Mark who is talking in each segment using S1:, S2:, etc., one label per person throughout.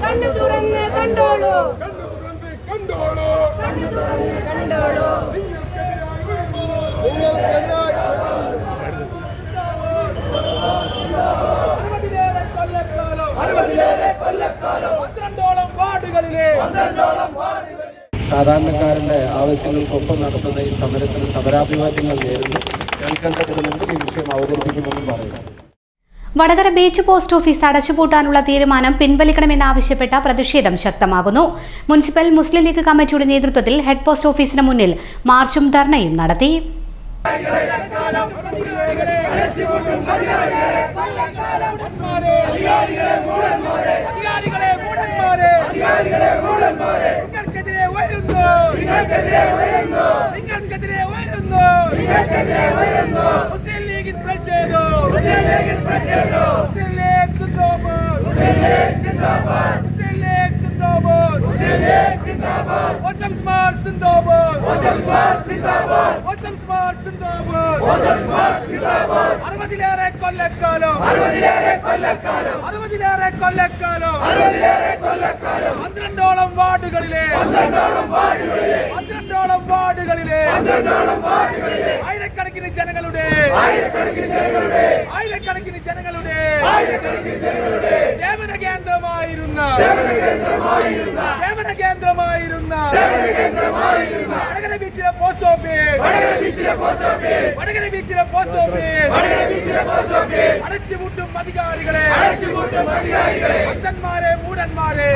S1: കണ്ണു തുറന്ന് കണ്ടോളൂ,
S2: സാധാരണക്കാരന്റെ ആവശ്യങ്ങൾക്കൊപ്പം നടത്തുന്ന ഈ സമരത്തിന് സമരാഭിവാദ്യങ്ങൾ നേരിടുന്നു. കേൾക്കേണ്ടതിന് മുമ്പ് ഈ വിഷയം അവതരിപ്പിക്കുമെന്നും പറയുന്നു.
S3: വടകര ബീച്ച് പോസ്റ്റ് ഓഫീസ് അടച്ചുപൂട്ടാനുള്ള തീരുമാനം പിൻവലിക്കണമെന്നാവശ്യപ്പെട്ട പ്രതിഷേധം ശക്തമാകുന്നു. മുനിസിപ്പൽ മുസ്ലിം ലീഗ് കമ്മിറ്റിയുടെ നേതൃത്വത്തിൽ ഹെഡ് പോസ്റ്റ് ഓഫീസിന് മുന്നിൽ മാർച്ചും ധർണയും നടത്തി.
S1: വാർഡുകളിലെ ആയിരക്കണക്കിന് ജനങ്ങളുടെ സേവന കേന്ദ്രമായിരുന്ന വടകര ബീച്ചിലെ പോസ്റ്റ് ഓഫീസ് അടച്ചുപൂട്ടും അധികാരികളെ, അന്ധന്മാരെ, മൂടന്മാരെ.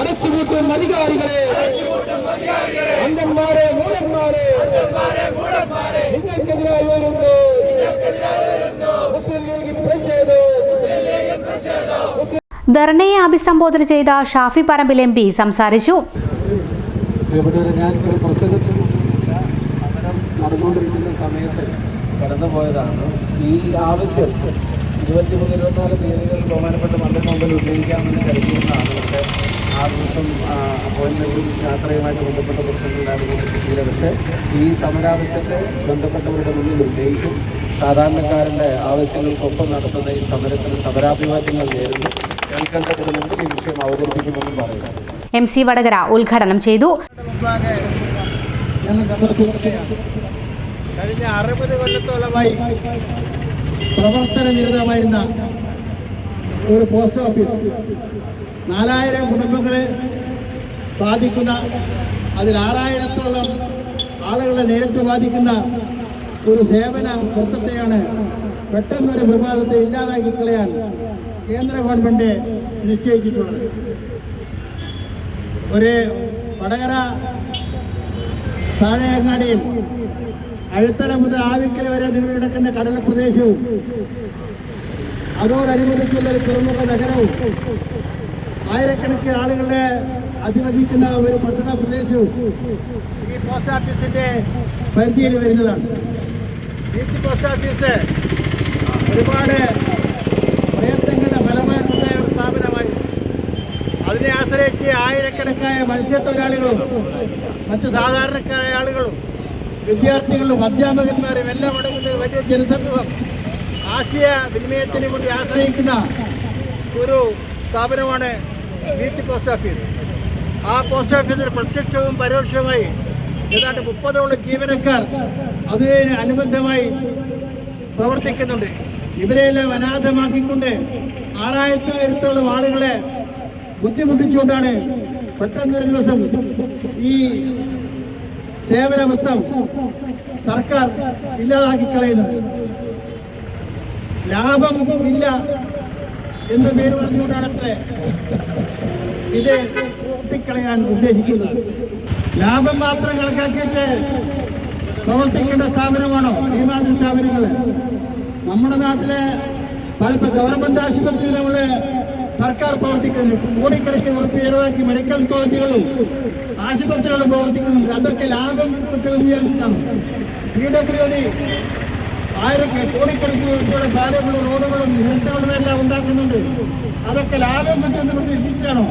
S1: അടച്ചുപൂട്ടും അധികാരികളെ, അന്ധന്മാരെ, മൂടന്മാരെ, നിങ്ങൾക്കെതിരായി വരുന്നു മുസ്ലിം ലീഗ് പ്രതിഷേധം.
S3: ധർണയെ അഭിസംബോധന ചെയ്ത ഷാഫി പറമ്പിൽ MP സംസാരിച്ചു.
S2: ഞാൻ ഒരു പ്രസംഗത്തിൽ സമരം നടന്നുകൊണ്ടിരിക്കുന്ന സമയത്ത് കടന്നുപോയതാണ്. ഈ ആവശ്യം 23-24 തീയതികളിൽ ബഹുമാനപ്പെട്ട മന്ത്രിക്ക് മുമ്പിൽ ഉന്നയിക്കാമെന്ന് കരുതിയിരുന്നതാണ്. പക്ഷേ ആ ദിവസം അപ്പോയിൻമെൻറ്റും യാത്രയുമായിട്ട് ബന്ധപ്പെട്ട പ്രശ്നങ്ങളിലായിരുന്നു കിട്ടിയില്ല. പക്ഷേ ഈ സമരാവശ്യത്തെ ബന്ധപ്പെട്ടവരുടെ മുന്നിൽ ഉന്നയിക്കും. സാധാരണക്കാരൻ്റെ ആവശ്യങ്ങൾക്കൊപ്പം നടത്തുന്ന ഈ സമരത്തിന് സമരാഭിവാദ്യങ്ങൾ നേരിടുന്നു. കേൾക്കേണ്ടതിന് മുമ്പ് ഈ വിഷയം അവതരിപ്പിക്കുമെന്നും പറയുന്നു.
S3: MC വടകര ഉദ്ഘാടനം ചെയ്തു.
S4: കഴിഞ്ഞ 60 കൊല്ലത്തോളമായി പ്രവർത്തന നിരതമായിരുന്ന ഒരു പോസ്റ്റ് ഓഫീസ് 4000 കുടുംബങ്ങളെ ബാധിക്കുന്ന, അതിൽ 6000-ത്തോളം ആളുകളെ നേരിട്ട് ബാധിക്കുന്ന ഒരു സേവന വൃത്തത്തെയാണ് പെട്ടെന്നൊരു വിഭാഗത്തെ ഇല്ലാതാക്കി കളയാൻ കേന്ദ്ര ഗവൺമെന്റ് നിശ്ചയിച്ചിട്ടുള്ളത്. ഒരു വടകര താഴെയങ്ങാടിയിൽ അഴുത്തല മുതൽ ആവിക്കൽ വരെ നിങ്ങൾ കിടക്കുന്ന കടൽ പ്രദേശവും അതോടനുബന്ധിച്ചുള്ള ഒരു തുറമുഖ നഗരവും ആയിരക്കണക്കിന് ആളുകളെ അധിവസിക്കുന്ന ഒരു പട്ടണ പ്രദേശവും ഈ പോസ്റ്റ് ഓഫീസിന്റെ പരിധിയിൽ വരുന്നതാണ്. ബീച്ച് പോസ്റ്റ് ഓഫീസ് ഒരുപാട് പ്രയത്നങ്ങളുടെ ഫലമായിട്ടുള്ള ഒരു സ്ഥാപനമായി. അതിനെ ആശ്രയിച്ച് ആയിരക്കണക്കായ മത്സ്യത്തൊഴിലാളികളും മറ്റു സാധാരണക്കാരായ ആളുകളും വിദ്യാർത്ഥികളും അധ്യാപകന്മാരും എല്ലാം അടങ്ങുന്ന വലിയ ജനസമൂഹം ആശയ വിനിമയത്തിന് വേണ്ടി ആശ്രയിക്കുന്ന ഒരു സ്ഥാപനമാണ് ബീച്ച് പോസ്റ്റ് ഓഫീസ്. ആ പോസ്റ്റ് ഓഫീസിൽ പ്രത്യക്ഷവും പരോക്ഷവുമായി ഏതാണ്ട് 30ഓളം ജീവനക്കാർ അതിന് അനുബന്ധമായി പ്രവർത്തിക്കുന്നുണ്ട്. ഇവരെല്ലാം അനാഥമാക്കിക്കൊണ്ട് 6000-ത്തോളം ആളുകളെ ബുദ്ധിമുട്ടിച്ചുകൊണ്ടാണ് പെട്ടെന്നൊരു ദിവസം ഈ സേവന വൃത്തം സർക്കാർ ഇല്ലാതാക്കി കളയുന്നത്. ലാഭം ഇല്ല എന്ന് പേര് പറഞ്ഞുകൊണ്ടാണത്രേ ഇത് പൂർത്തിക്കളയാൻ ഉദ്ദേശിക്കുന്നത്. ലാഭം മാത്രം കണക്കാക്കിയിട്ട് പ്രവർത്തിക്കേണ്ട സ്ഥാപനമാണോ ഈ മാതിരി സ്ഥാപനങ്ങൾ? നമ്മുടെ നാട്ടിലെ പലപ്പോൾ ഗവൺമെന്റ് ആശുപത്രി നമ്മള് സർക്കാർ പ്രവർത്തിക്കുന്നു, കോടിക്കണക്കിന് ഉറുപ്പിക ചെലവാക്കി മെഡിക്കൽ കോളേജുകളും ആശുപത്രികളും പ്രവർത്തിക്കുന്നുണ്ട്. അതൊക്കെ ലാഭം വിചാരിച്ചിട്ടാണ്. PWD കോടിക്കണക്കിന് ഉറുപ്പിയുടെ പാലങ്ങളും റോഡുകളും ഹെൽത്തുകളും എല്ലാം ഉണ്ടാക്കുന്നുണ്ട്. അതൊക്കെ ലാഭം കിട്ടുന്ന പ്രതീക്ഷിച്ചാണോ?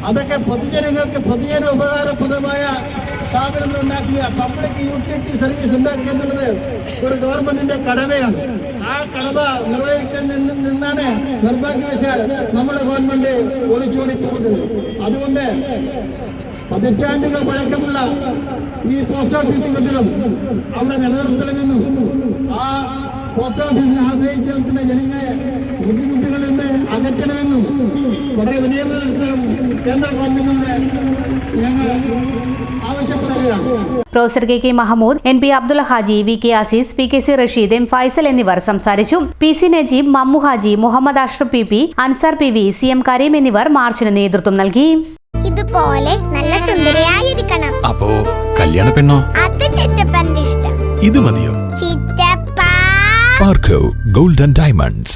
S4: അതൊക്കെ പൊതുജന ഉപകാരപ്രദമായ സ്ഥാപനങ്ങൾ ഉണ്ടാക്കിയ പബ്ലിക് യൂട്ടിലിറ്റി സർവീസ് ഉണ്ടാക്കുക എന്നുള്ളത് ഒരു ഗവൺമെന്റിന്റെ കടമയാണ്. ആ കടമ നിർവഹിക്കുന്നതിൽ നിന്നാണ് നിർഭാഗ്യവശാൽ നമ്മുടെ ഗവൺമെന്റ് ഒളിച്ചോടി പോകുന്നത്. അതുകൊണ്ട് പതിറ്റാണ്ടുകൾ പഴക്കമുള്ള ഈ പോസ്റ്റ് ഓഫീസ് കെട്ടിടം അവിടെ നിലനിർത്തണമെന്നും ആ പോസ്റ്റ് ഓഫീസിനെ ആശ്രയിച്ച് നിൽക്കുന്ന ജനങ്ങളെ ബുദ്ധിമുട്ടുകളിൽ നിന്ന് അകറ്റണമെന്നും വളരെ വിനയപ്രദർശനം കേന്ദ്ര ഗവൺമെന്റിന്റെ ഞങ്ങൾ ആവശ്യപ്പെടുകയാണ്.
S3: Professor KK Mahmood, NP Abdul Haji, VK Azeez, PKC Rasheed, M Faisal എന്നിവർ സംസാരിച്ചു. PC Najeeb, Mammu Haji, Muhammad Ashraf PP, Ansar PV, CM Kareem എന്നിവർ മാർച്ചിന് നേതൃത്വം നൽകി.
S5: ഇതുപോലെ നല്ല സുന്ദരിയായിരിക്കണം.
S6: അപ്പോ കല്യാണ പെണ്ണോ?
S5: അത് ചിറ്റപ്പന്റെ ഇഷ്ടം.
S6: ഇത് മതിയോ?
S5: ചിറ്റപ്പ.
S6: പാർക്കോ ഗോൾഡൻ ഡയമണ്ട്സ്.